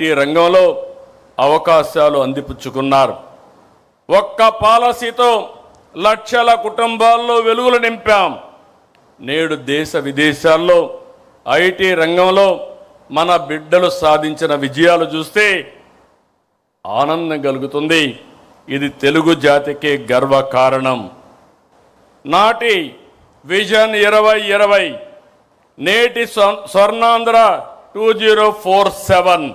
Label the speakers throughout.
Speaker 1: ఈ రంగంలో అవకాశాలు అందిపుచ్చుకున్నారు. ఒక్క పాలసీతో లక్షల కుటుంబాల్లో వెలుగులు నింపాం. నేడు దేశ విదేశాల్లో ఐటీ రంగంలో మన బిడ్డలు సాధించిన విజయాలు చూస్తే ఆనందం కలుగుతుంది. ఇది తెలుగు జాతికి గర్వకారణం. నాటి విజన్ 2020 నేటి స్వర్ణాంధ్ర 2047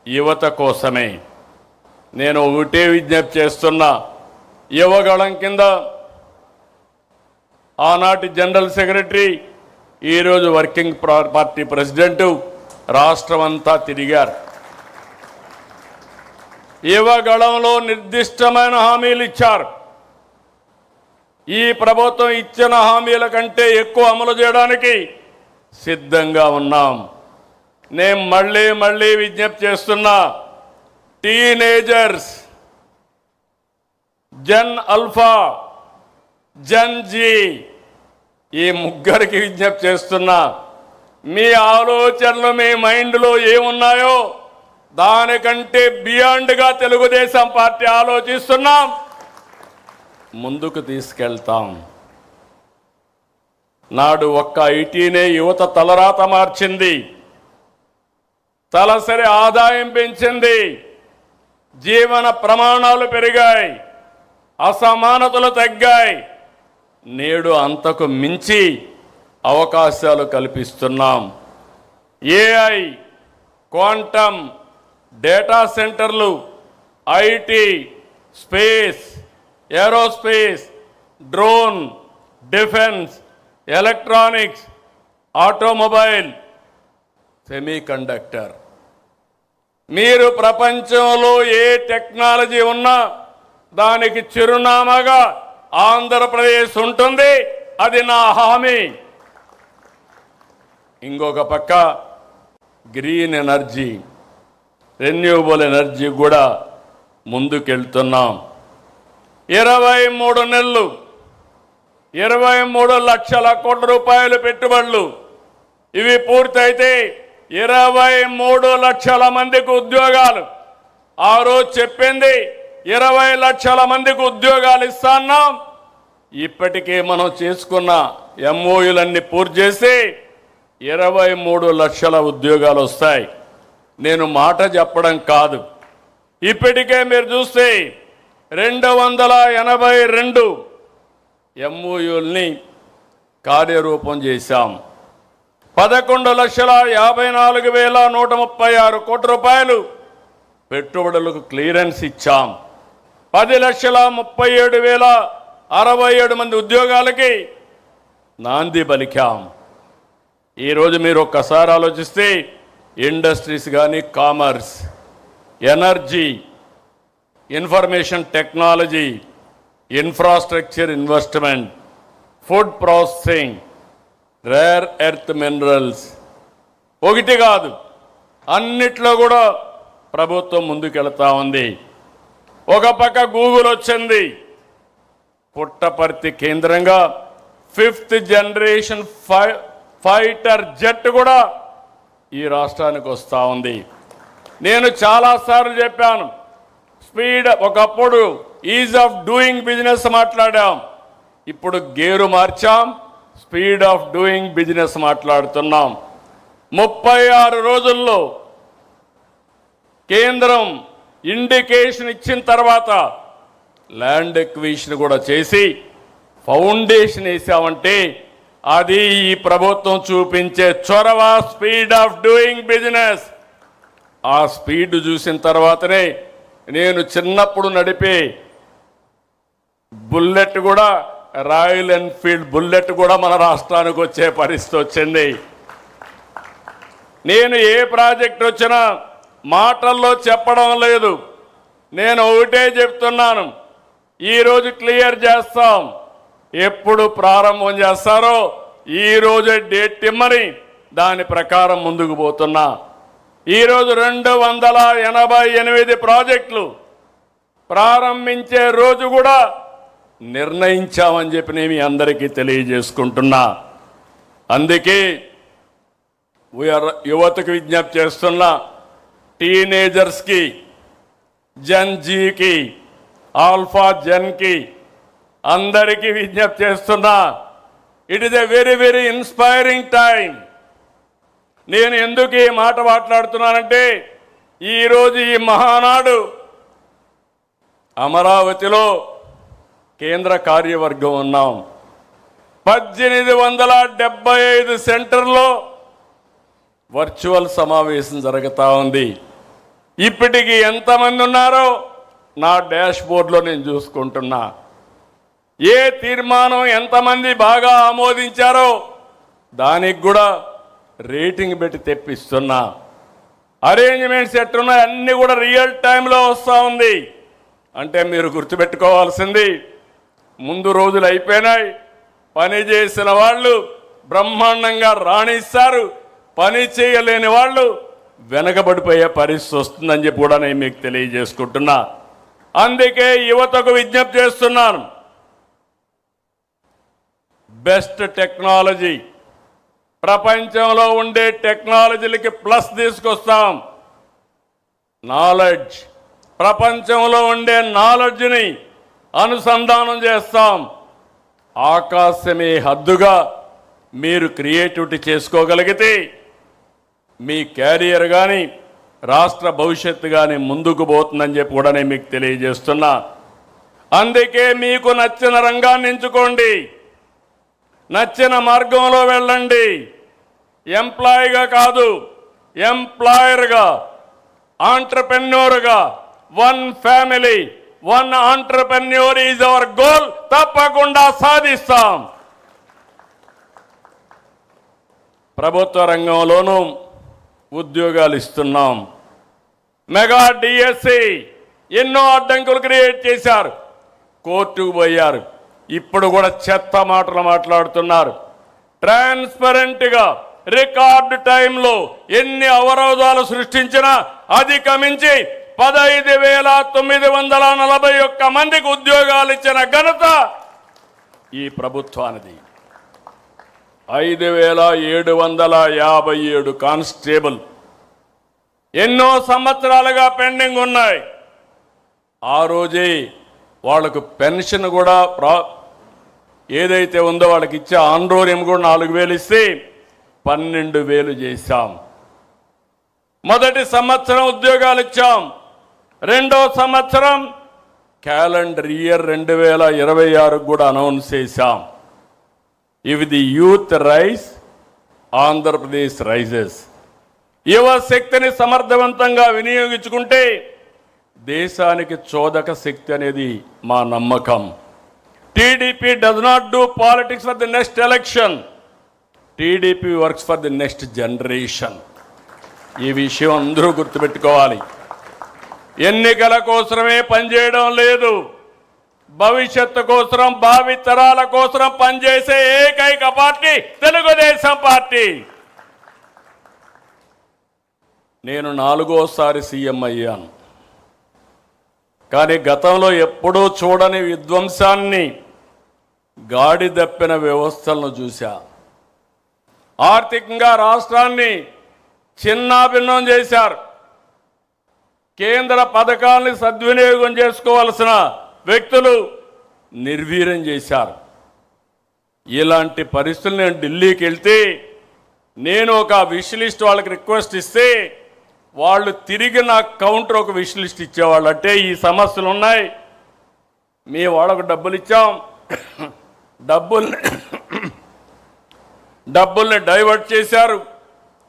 Speaker 1: యువత కోసమే. నేను ఒకటే విజ్ఞప్తి చేస్తున్నా, యువగళం కింద ఆనాటి జనరల్ సెక్రటరీ, ఈరోజు వర్కింగ్ పార్టీ ప్రెసిడెంటు రాష్ట్రమంతా తిరిగారు. యువగళంలో నిర్దిష్టమైన హామీలు ఇచ్చారు. ఈ ప్రభుత్వం ఇచ్చిన హామీల కంటే ఎక్కువ అమలు చేయడానికి సిద్ధంగా ఉన్నాం. నేను మళ్ళీ విజ్ఞప్తి చేస్తున్నా, teenagers, gen alpha, gen Z, ఈ ముగ్గురికి విజ్ఞప్తి చేస్తున్నా, మీ ఆలోచనలు మీ మైండ్లో ఏమున్నాయో దానికంటే బియాండ్గా తెలుగుదేశం పార్టీ ఆలోచిస్తున్నాం, ముందుకు తీసుకెళ్తాం. నాడు ఒక్క ఐటీనే యువత తలరాత మార్చింది, తలసరి ఆదాయం పెంచింది, జీవన ప్రమాణాలు పెరిగాయి, అసమానతలు తగ్గాయి. నేడు అంతకు మించి అవకాశాలు కల్పిస్తున్నాం. ఏఐ, క్వాంటమ్, డేటా సెంటర్లు, IT, space, aerospace, drone, defence, electronics, automobile, semiconductor. మీరు ప్రపంచంలో ఏ టెక్నాలజీ ఉన్నా దానికి చిరునామాగా ఆంధ్రప్రదేశ్ ఉంటుంది. అది నా హామీ. ఇంకొక పక్క గ్రీన్ ఎనర్జీ, రెన్యూవబుల్ ఎనర్జీ కూడా ముందుకెళ్తున్నాం. 23 నెలలు 23 లక్షల కోట్ల రూపాయలు పెట్టుబడులు. ఇవి పూర్తయితే 23 లక్షల మందికి ఉద్యోగాలు. ఆ రోజు చెప్పింది 20 లక్షల మందికి ఉద్యోగాలు ఇస్తున్నాం. ఇప్పటికే మనం చేసుకున్న ఎంఓయూలన్నీ పూర్తి చేసి 23 లక్షల ఉద్యోగాలు వస్తాయి. నేను మాట చెప్పడం కాదు, ఇప్పటికే మీరు చూస్తే 282 ఎంఓయూల్ని కార్యరూపం చేశాం. 11,54,136 కోట్ల రూపాయలు పెట్టుబడులకు క్లియరెన్స్ ఇచ్చాం. 10,37,067 మంది ఉద్యోగాలకి నాంది పలికాం. ఈరోజు మీరు ఒక్కసారి ఆలోచిస్తే ఇండస్ట్రీస్ కానీ, commerce, energy, information technology, infrastructure investment, food processing, rare earth minerals, ఒకటి కాదు అన్నిట్లో కూడా ప్రభుత్వం ముందుకెళ్తా ఉంది. ఒక పక్క గూగుల్ వచ్చింది, పుట్టపర్తి కేంద్రంగా 5th జనరేషన్ ఫైటర్ జెట్ కూడా ఈ రాష్ట్రానికి వస్తూ ఉంది. నేను చాలాసార్లు చెప్పాను, స్పీడ్, ఒకప్పుడు ఈజ్ ఆఫ్ డూయింగ్ బిజినెస్ మాట్లాడాం, ఇప్పుడు గేరు మార్చాం, స్పీడ్ ఆఫ్ డూయింగ్ బిజినెస్ మాట్లాడుతున్నాం. 36 రోజుల్లో కేంద్రం ఇండికేషన్ ఇచ్చిన తర్వాత ల్యాండ్ ఎక్విజిషన్ కూడా చేసి ఫౌండేషన్ వేసామంటే అది ఈ ప్రభుత్వం చూపించే చొరవ, స్పీడ్ ఆఫ్ డూయింగ్ బిజినెస్. ఆ స్పీడ్ చూసిన తర్వాతనే నేను చిన్నప్పుడు నడిపే బుల్లెట్ కూడా, రాయల్ ఎన్ఫీల్డ్ బుల్లెట్ కూడా మన రాష్ట్రానికి వచ్చే పరిస్థితి వచ్చింది. నేను ఏ ప్రాజెక్ట్ వచ్చినా మాటల్లో చెప్పడం లేదు, నేను ఒకటే చెప్తున్నాను, ఈరోజు క్లియర్ చేస్తాం. ఎప్పుడు ప్రారంభం చేస్తారో ఈరోజే డేట్ ఇమ్మని దాని ప్రకారం ముందుకు పోతున్నా. ఈరోజు 288 ప్రాజెక్టులు ప్రారంభించే రోజు కూడా నిర్ణయించామని చెప్పి నేను మీ అందరికీ తెలియజేసుకుంటున్నా. అందుకే యువతకు విజ్ఞప్తి చేస్తున్నా, టీనేజర్స్కి, జన్జీకి, ఆల్ఫా జన్కి అందరికీ విజ్ఞప్తి చేస్తున్నా. It is a very very inspiring time. నేను ఎందుకు ఈ మాట మాట్లాడుతున్నానంటే ఈరోజు ఈ మహానాడు అమరావతిలో కేంద్ర కార్యవర్గం ఉన్నాం. 1875 సెంటర్లో వర్చువల్ సమావేశం జరుగుతూ ఉంది. ఇప్పటికి ఎంతమంది ఉన్నారో నా డాష్ బోర్డులో నేను చూసుకుంటున్నా. ఏ తీర్మానం ఎంతమంది బాగా ఆమోదించారో దానికి కూడా రేటింగ్ పెట్టి తెప్పిస్తున్నా. అరేంజ్మెంట్స్ ఎట్టున్నాయి అన్నీ కూడా రియల్ టైంలో వస్తూ ఉంది. అంటే మీరు గుర్తుపెట్టుకోవాల్సింది, ముందు రోజులు అయిపోయినాయి, పని చేసిన వాళ్ళు బ్రహ్మాండంగా రాణిస్తారు, పని చేయలేని వాళ్ళు వెనకబడిపోయే పరిస్థితి వస్తుందని చెప్పి కూడా నేను మీకు తెలియజేసుకుంటున్నా. అందుకే యువతకు విజ్ఞప్తి చేస్తున్నాను, బెస్ట్ టెక్నాలజీ, ప్రపంచంలో ఉండే టెక్నాలజీలకి ప్లస్ తీసుకొస్తాం. నాలెడ్జ్, ప్రపంచంలో ఉండే నాలెడ్జ్ని అనుసంధానం చేస్తాం. ఆకాశమే హద్దుగా మీరు క్రియేటివిటీ చేసుకోగలిగితే మీ క్యారియర్ కానీ రాష్ట్ర భవిష్యత్తు కానీ ముందుకు పోతుందని చెప్పి కూడా నేను మీకు తెలియజేస్తున్నా. అందుకే మీకు నచ్చిన రంగాన్ని ఎంచుకోండి, నచ్చిన మార్గంలో వెళ్ళండి. ఎంప్లాయీగా కాదు, ఎంప్లాయర్గా, ఆంటర్ప్రెన్యూర్గా, one family, one entrepreneur is our goal. తప్పకుండా సాధిస్తాం. ప్రభుత్వ రంగంలోనూ ఉద్యోగాలు ఇస్తున్నాం. మెగా డిఎస్సి ఎన్నో అడ్డంకులు క్రియేట్ చేశారు, కోర్టుకు పోయారు. ఇప్పుడు కూడా చెత్త మాటలు మాట్లాడుతున్నారు. ట్రాన్స్పరెంట్గా రికార్డు టైంలో ఎన్ని అవరోధాలు సృష్టించినా అధిగమించి 15,941 మందికి ఉద్యోగాలు ఇచ్చిన ఘనత ఈ ప్రభుత్వానిది. 5,757 కానిస్టేబుల్ ఎన్నో సంవత్సరాలుగా పెండింగ్ ఉన్నాయి. ఆ రోజే వాళ్లకు పెన్షన్ కూడా ఏదైతే ఉందో వాళ్ళకి ఇచ్చే ఆందోళన కూడా 4,000 ఇస్తే 12,000 చేశాం. మొదటి సంవత్సరం ఉద్యోగాలు ఇచ్చాం. రెండో సంవత్సరం క్యాలెండర్ ఇయర్ 2026 కూడా అనౌన్స్ చేశాం. ఇవి the youth rise, Andhra Pradesh rises. యువ శక్తిని సమర్థవంతంగా వినియోగించుకుంటే దేశానికి చోదక శక్తి అనేది మా నమ్మకం. TDP does not do politics for the next election, TDP works for the next generation. ఈ విషయం అందరూ గుర్తుపెట్టుకోవాలి. ఎన్నికల కోసమే పనిచేయడం లేదు, భవిష్యత్తు కోసం, భావి తరాల కోసం పనిచేసే ఏకైక పార్టీ తెలుగుదేశం పార్టీ. నేను 4వసారి సీఎం అయ్యాను. కానీ గతంలో ఎప్పుడూ చూడని విధ్వంసాన్ని, గాడి దప్పిన వ్యవస్థలను చూశా. ఆర్థికంగా రాష్ట్రాన్ని చిన్నాభిన్నం చేశారు. కేంద్ర పథకాల్ని సద్వినియోగం చేసుకోవాల్సిన వ్యక్తులు నిర్వీర్యం చేశారు. ఇలాంటి పరిస్థితులు నేను ఢిల్లీకి వెళ్తే నేను ఒక విష్ లిస్ట్ వాళ్ళకి రిక్వెస్ట్ ఇస్తే వాళ్ళు తిరిగి నాకు కౌంటర్ ఒక విష్ లిస్ట్ ఇచ్చేవాళ్ళు. అంటే ఈ సమస్యలు ఉన్నాయి, మీ వాళ్ళకు డబ్బులు ఇచ్చాం, డబ్బుల్ని డైవర్ట్ చేశారు,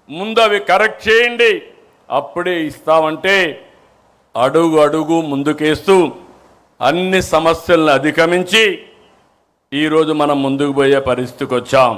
Speaker 1: ముందు అవి కరెక్ట్ చేయండి అప్పుడే ఇస్తామంటే అడుగు అడుగు ముందుకేస్తూ అన్ని సమస్యలను అధిగమించి ఈరోజు మనం ముందుకు పోయే పరిస్థితికి వచ్చాం.